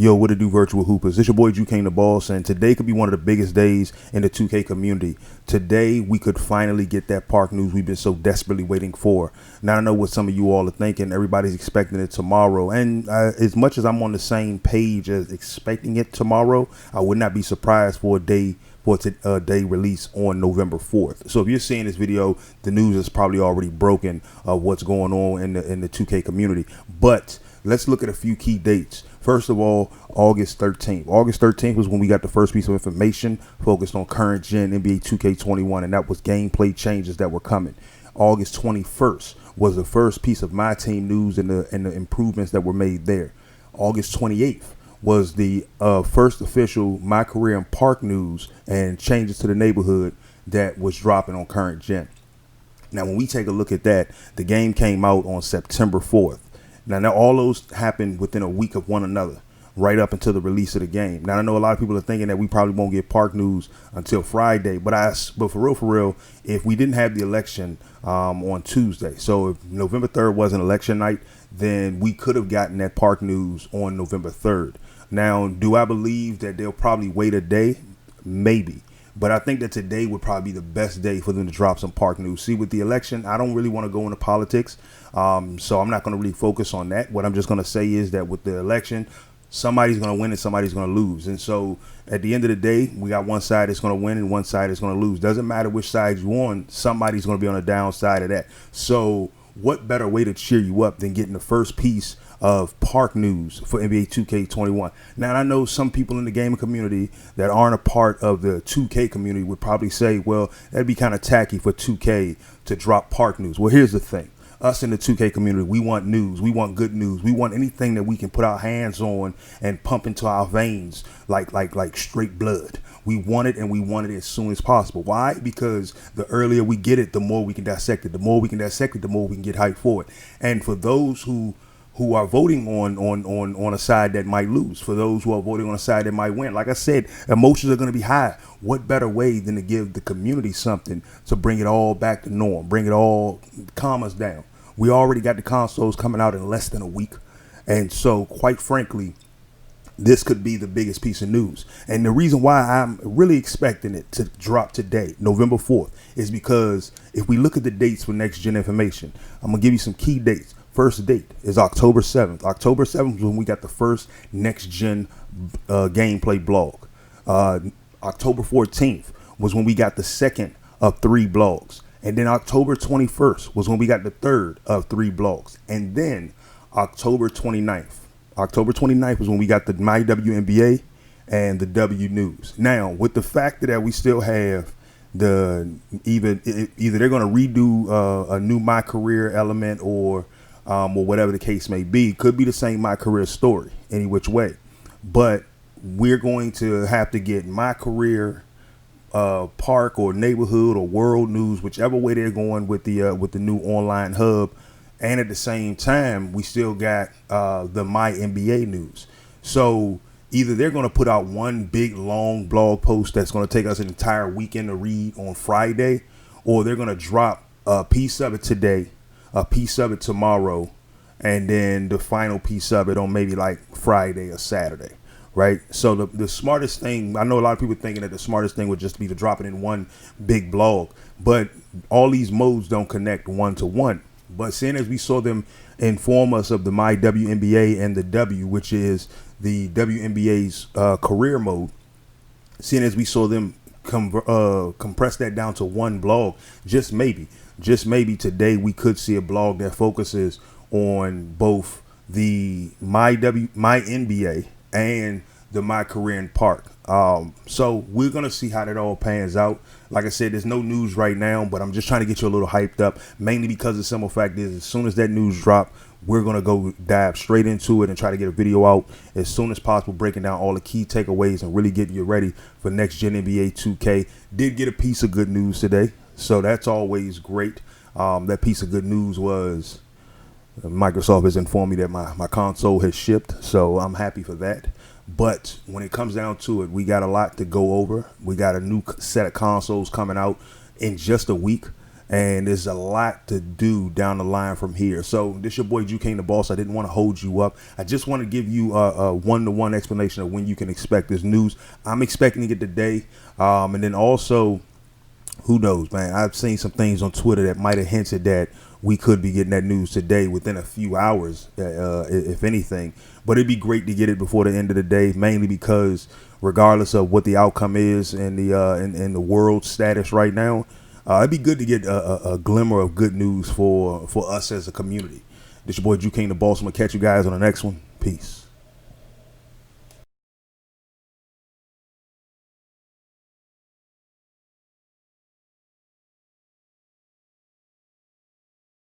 Yo, what it do, virtual hoopers? It's your boy Drew King the Boss, and today could be one of the biggest days in the 2K community. Today, we could finally get that park news we've been so desperately waiting for. Now, I know what some of you all are thinking. Everybody's expecting it tomorrow, and as much as I'm on the same page as expecting it tomorrow, I would not be surprised for a day release on November 4th. So if you're seeing this video, the news is probably already broken of what's going on in the 2K community. But let's look at a few key dates. First of all, August 13th. August 13th was when we got the first piece of information focused on current gen NBA 2K21, and that was gameplay changes that were coming. August 21st was the first piece of my team news and the improvements that were made there. August 28th was the first official My Career in Park news and changes to the neighborhood that was dropping on current gen. Now, when we take a look at that, the game came out on September 4th. Now all those happened within a week of one another, right up until the release of the game. Now, I know a lot of people are thinking that we probably won't get park news until Friday, but for real, if we didn't have the election on Tuesday, so if November 3rd wasn't election night, then we could have gotten that park news on November 3rd. Now, do I believe that they'll probably wait a day? Maybe. But I think that today would probably be the best day for them to drop some park news. See, with the election, I don't really want to go into politics, so I'm not going to really focus on that. What I'm just going to say is that with the election, somebody's going to win and somebody's going to lose. And so at the end of the day, we got one side that's going to win and one side that's going to lose. Doesn't matter which side you're on, somebody's going to be on the downside of that. So what better way to cheer you up than getting the first piece of park news for NBA 2K21. Now, I know some people in the gaming community that aren't a part of the 2K community would probably say, well, that'd be kind of tacky for 2K to drop park news. Well, here's the thing. Us in the 2K community, we want news. We want good news. We want anything that we can put our hands on and pump into our veins like straight blood. We want it, and we want it as soon as possible. Why? Because the earlier we get it, the more we can dissect it. The more we can dissect it, the more we can get hyped for it. And for those who are voting on a side that might lose, for those who are voting on a side that might win, like I said, emotions are going to be high. What better way than to give the community something to bring it all back to norm, bring it all, calm us down. We already got the consoles coming out in less than a week. And so, quite frankly, this could be the biggest piece of news. And the reason why I'm really expecting it to drop today, November 4th, is because if we look at the dates for next gen information, I'm going to give you some key dates. First date is October 7th. October 7th is when we got the first next-gen gameplay blog. October 14th was when we got the second of 3 blogs. And then October 21st was when we got the third of 3 blogs. And then October 29th. October 29th was when we got the My WNBA and the W News. Now, with the fact that we still have either they're going to redo a new My Career element or whatever the case may be. Could be the same My Career story, any which way. But we're going to have to get My Career park or neighborhood or world news, whichever way they're going with the new online hub. And at the same time, we still got the My NBA news. So either they're going to put out one big long blog post that's going to take us an entire weekend to read on Friday, or they're going to drop a piece of it today, a piece of it tomorrow, and then the final piece of it on maybe like Friday or Saturday, right? So the smartest thing, I know a lot of people thinking that the smartest thing would just be to drop it in one big blog, but all these modes don't connect one to one. But seeing as we saw them inform us of the My WNBA and the W, which is the WNBA's career mode, seeing as we saw them compress that down to one blog, just maybe today we could see a blog that focuses on both the My NBA and the My Career in Park. So we're going to see how that all pans out. Like I said, there's no news right now, but I'm just trying to get you a little hyped up, mainly because the simple fact is as soon as that news drop, we're going to go dive straight into it and try to get a video out as soon as possible, breaking down all the key takeaways and really getting you ready for next gen NBA 2K. Did get a piece of good news today, so that's always great. That piece of good news was Microsoft has informed me that my console has shipped, so I'm happy for that. But when it comes down to it, we got a lot to go over. We got a new set of consoles coming out in just a week. and there's a lot to do down the line from here. So this your boy Juke the Boss. I didn't want to hold you up. I just want to give you a one-to-one explanation of when you can expect this news. I'm expecting to get today, and then also, who knows, man? I've seen some things on Twitter that might have hinted that we could be getting that news today within a few hours, if anything. But it'd be great to get it before the end of the day, mainly because regardless of what the outcome is and the world status right now, it'd be good to get a glimmer of good news for us as a community. This your boy Juke the Boss. I'm gonna catch you guys on the next one. Peace.